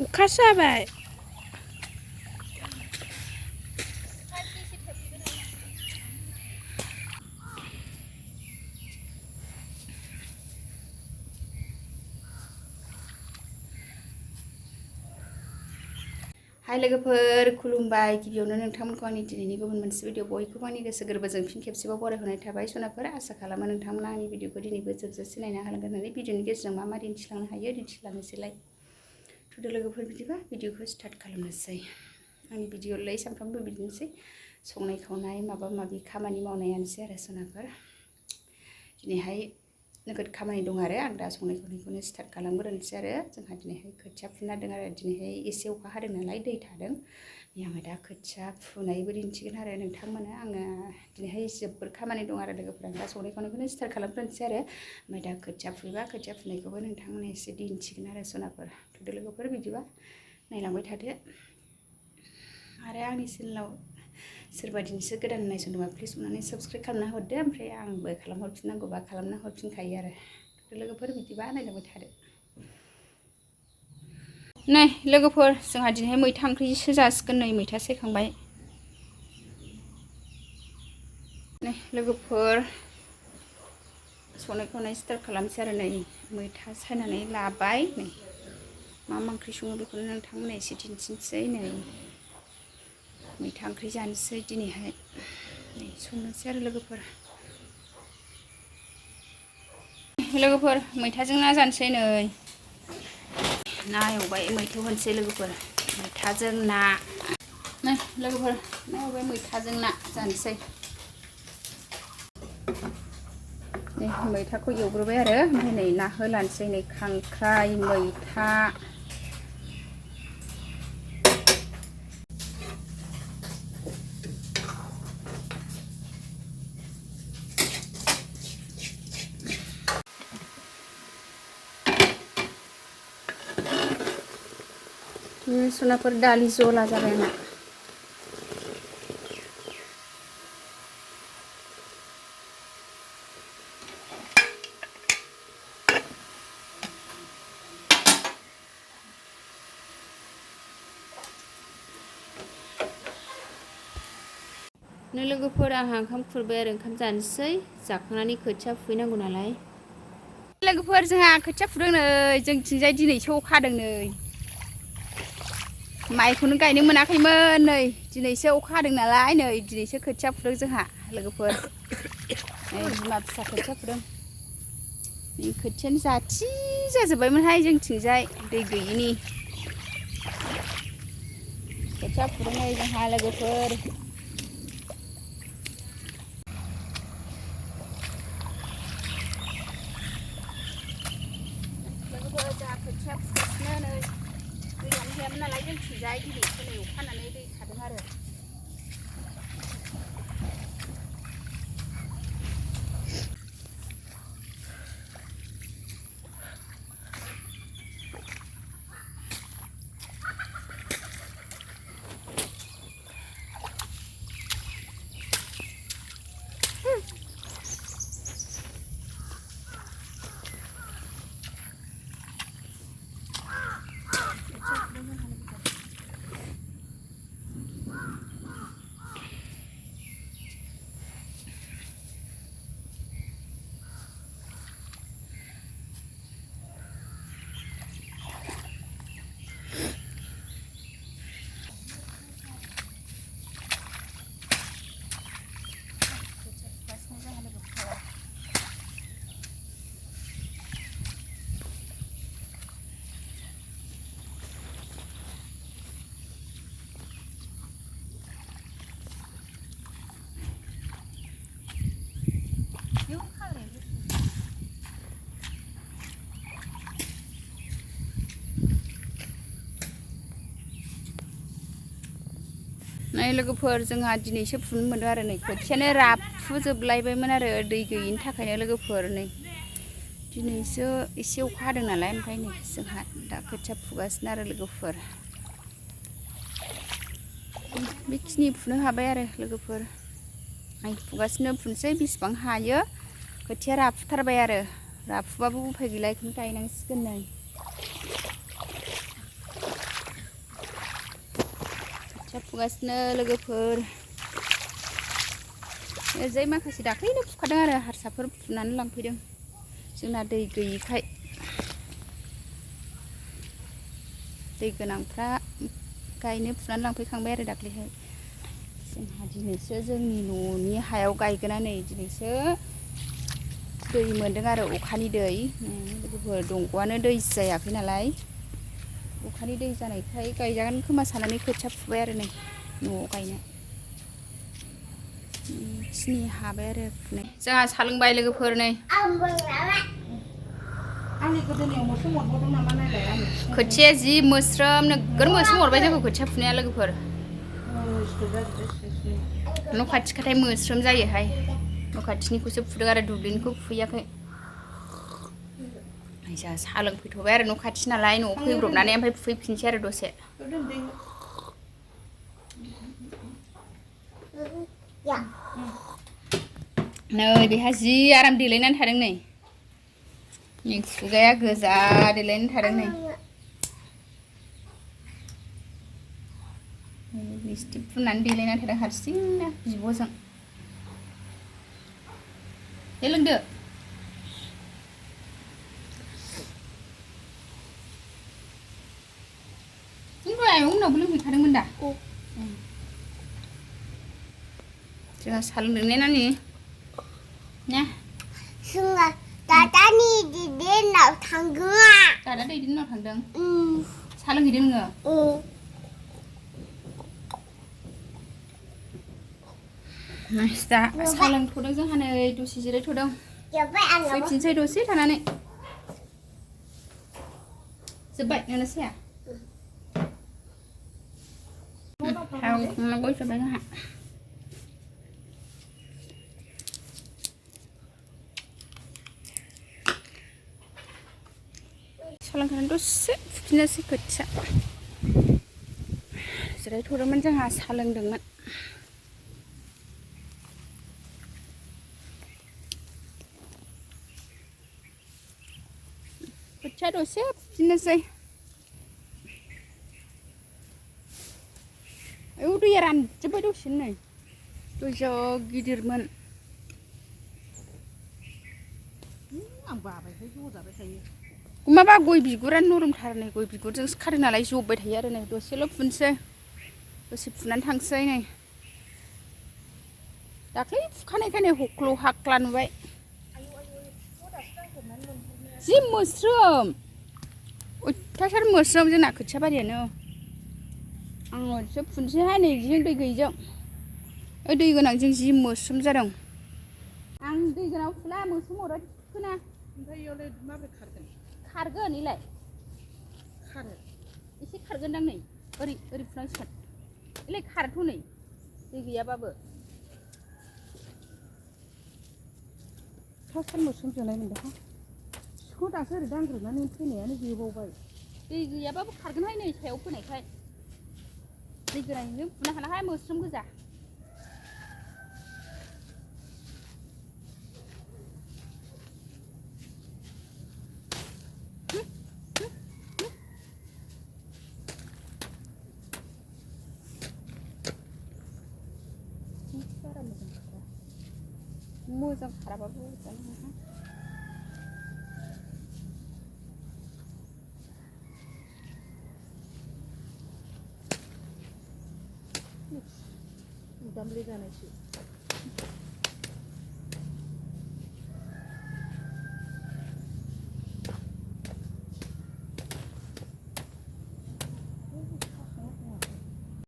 अखासो हाबाय। हाय लोगोफोर खुलुमबाय गिबियावनो नोंथांमोनखौ आंनि दिनैनि गुबुन मोनसे भिडिअ बयखौबो आंनि गोसो गोरबोजों फिन खेबसेबाव बरायहरनाय थाबाय सनाफोर आसा खालामो नोंथांमोना आंनि भिडिअखौ दिनैबो जोबजासे नायनो हागोन होननानै भिडिअनि गेजेरजों मा मा दिन्थिलांनो हायो दिन्थिलांनोसैलाय थुदो लोगोफोर बिदिबा भिडिअखौ स्टार्ट खालामनोसै। आंनि भिडिअलाय सानफ्रामबो बिदिनोसै संनाय खावनाय माबा माबि खामानि मावनायानोसै आरो सनाफोर दिनैहाय नोगोद खामानि दं आरो आं दा संनाय खावनायखौनो स्टार्ट खालामग्रोनोसै आरो जोंहा दिनैहाय खोथिया फुना दों आरो दिनैहाय एसे अखा हादों नालाय दै थादों ओमफ्राय दा खोथिया फुनायबो दिन्थिगोन आरो नोंथांमोना आङो दिनैहाय जोबोर खामानि दं आरो लोगोफोरा दा संनाय खावनायखौनो स्टार्ट खालामग्रोनोसै आरो ओमफ्राय दा खोथिया फुयोबा खोथिया फुनायखौबो नोंथांमोना एसे दिन्थिगोन आरो सनाफोर थुदो लोगोफोर बिदिबा नायलांबाय थादो आरो आंनि चेनेलाव सोरबा दिनैसो गोदान नायसनदोंबा प्लिज अननानै साबस्क्राइब खालामना हरदो ओमफ्राय आंबो खालामहरफिननांगौबा खालामना हरफिनखायो आरो लोगोफोर बिदिबा नायलांबाय थादो। नै लोगोफोर जोंहा दिनैहाय मैथा ओंख्रिसो जासिगोन नै मैथा सेखांबाय नै लोगोफोर संनाय खावनाय स्टार्ट खालामसै आरो नै मैथा सायनानै लाबाय नै मा मा ओंख्रि सङो बेखौनो नोंथांमोना एसे दिन्थिनोसै नै मैथा ओंख्रि जानोसै दिनैहाय नै संनोसै आरो लोगोफोर मैथाजों ना जानोसै नै ना एवबाय मैथायाव होनोसै लोगोफोर मैथाजों ना नै लोगोफोर ना एवबाय मैथाजों ना जानोसै नै मैथाखौ एवग्रोबाय आरो ओमफ्राय नै ना होलानोसै नै खांख्राइ मैथा सनाफोर दालि जला जाबाय आंना नै लोगोफोर आंहा ओंखाम खुरबाय आरो ओंखाम जानोसै जाखांनानै खोथिया फुहैनांगौ नालाय लोगोफोर जोंहा खोथिया फुदों नै जोंथिंजाय दिनैसो अखा हादों नै माइखौनो गायनो मोनाखैमोन नै दिनैसो अखा हादों नालाय नै दिनैसो खोथिया फुदों जोंहा लोगोफोर नै बिमा फिसा खोथिया फुदों नै खोथियानो जाथि जाजोब्बायमोनहाय जोंथिंजाय दै गैयिनि खोथिया फुदों नै जोंहा लोगोफोर जोंहा खोथिया फुगासिनो नै दैयानो गैयामोन नालाय जोंथिंजाय दिनैसो नै अखा हानानै दै थादों आरो नै लोगोफोर जोंहा दिनैसो फुनो मोनदों आरो नै खोथियानो राफुजोबलायबायमोन आरो दै गैयिनि थाखायनो लोगोफोर नै दिनैसो एसे अखा हादों नालाय ओमफ्राय नै जोंहा दा खोथिया फुगासिनो आरो लोगोफोर बेखिनि फुनो हाबाय आरो लोगोफोर आं फुगासिनो फुनोसै बेसेबां हायो खोथिया राफुथारबाय आरो राफुबाबो उफाय गैला बेखौनो गायनांसिगोन नै खोथिया फुगासिनो लोगोफोर ओरैजाय माखासे दाख्लैनो फुखादों आरो हारसाफोर फुनानै लांफैदों जोंना दै गैयिखाय दै गोनांफ्रा गायनो फुनानै लांफैखांबाय आरो दाख्लैहाय जोंहा दिनैसो जोंनि न'नि हायाव गायगोना नै दिनैसो दै मोन्दों आरो अखानि दै लोगोफोर दंग'आनो दै जायाखै नालाय अखानि दै जानायखाय गायजागोन खोमा सानानै खोथिया फुबाय आरो नै न'आव गायनो स्नि हाबाय आरो फुनाय जोंहा सा लोंबाय लोगोफोर नै आंनि गोदोनायाव मोस्रोम अरबावदों नामा नायलाय आंनि खोथिया जि मोस्रोम नोगोर मोस्रोम अरबाय जोंखौ खोथिया फुनाया लोगोफोर न' खाथि खाथाय मोस्रोम जायोहाय न' खाथिनिखौसो फुदों आरो दुब्लिनिखौ फुहैयाखै जोंहा साहा लोंफैथ'बाय आरो न' खाथि नालाय न'आव फैब्रबनानै ओमफ्राय फुहैफिनसै आरो दसे नै बेहा जि आराम देलायनानै थादों नै खुगाया गोजा देलायनानै थादों नै लिपस्टिक फुननानै देलायनानै थादों हारसिंनो बिब'जों दे लोंदो उनावबो लोंहैखादोंमोन दा जोंहा साहा लोंदों ने नानि ना जोंहा दादानि दैदेननाव थांदों दादा दैदेननाव थांदों साहा लोंहैदों नोङो दा साहा लोंथ'दों जोंहा नै दसे जिरायथ'दों फैफिनसै दसे थानानै जोब्बाय नोंना साया थाव गय जोब्बाय जोंहा सालोंखानानै दसे फुफिननोसै खोथिया जिरायथ'दोंमोन जोंहा साहा लोंदोंमोन खोथिया दसे फुफिननोसै आयौ दैया रानजोब्बाय दसेनो नै दै जा गिदिरमोन आं बाबायहाय ज' जाबाय थायो माबा गय बिगुरानो नरमथार नै गय बिगुरजोंसो खारो नालाय जब्बाय थायो आरो नै दसेल' फुनसै दसे फुनानै थांसै नै दाख्लै फुखानायखाय नै हख्ल' हाख्ला नुबाय जि मोस्रोम अयथासार मोस्रोम जोंना खोथिया बारियानो आंसो फुनसैहाय नै जिजों दै गैयिजों ओइ दै गोनांजों जि मोस्रोम जादों आं दै गोनाङाव फुला मोस्रोम अरो थिखोना ओमफ्राय इयावलाय माबोरै खारगोन खारगोन इलाय खारो एसे खारगोनदां नै ओरै ओरै फुनांसिगोन इलाय खारोथ' नै दै गैयाबाबो फार्स्ट मोस्रोम जोनाय मोनदों सिखौ दासो ओरै दांग्रोबनानै फैनायानो जोबावबाय दै गैयाबाबो खारगोनहाय नै सायाव फोनायखाय दै गोनांजों फुनो हानाहाय मोस्रोम गोजा मोजां खाराबाबो जानो हाया उदामले जानायसो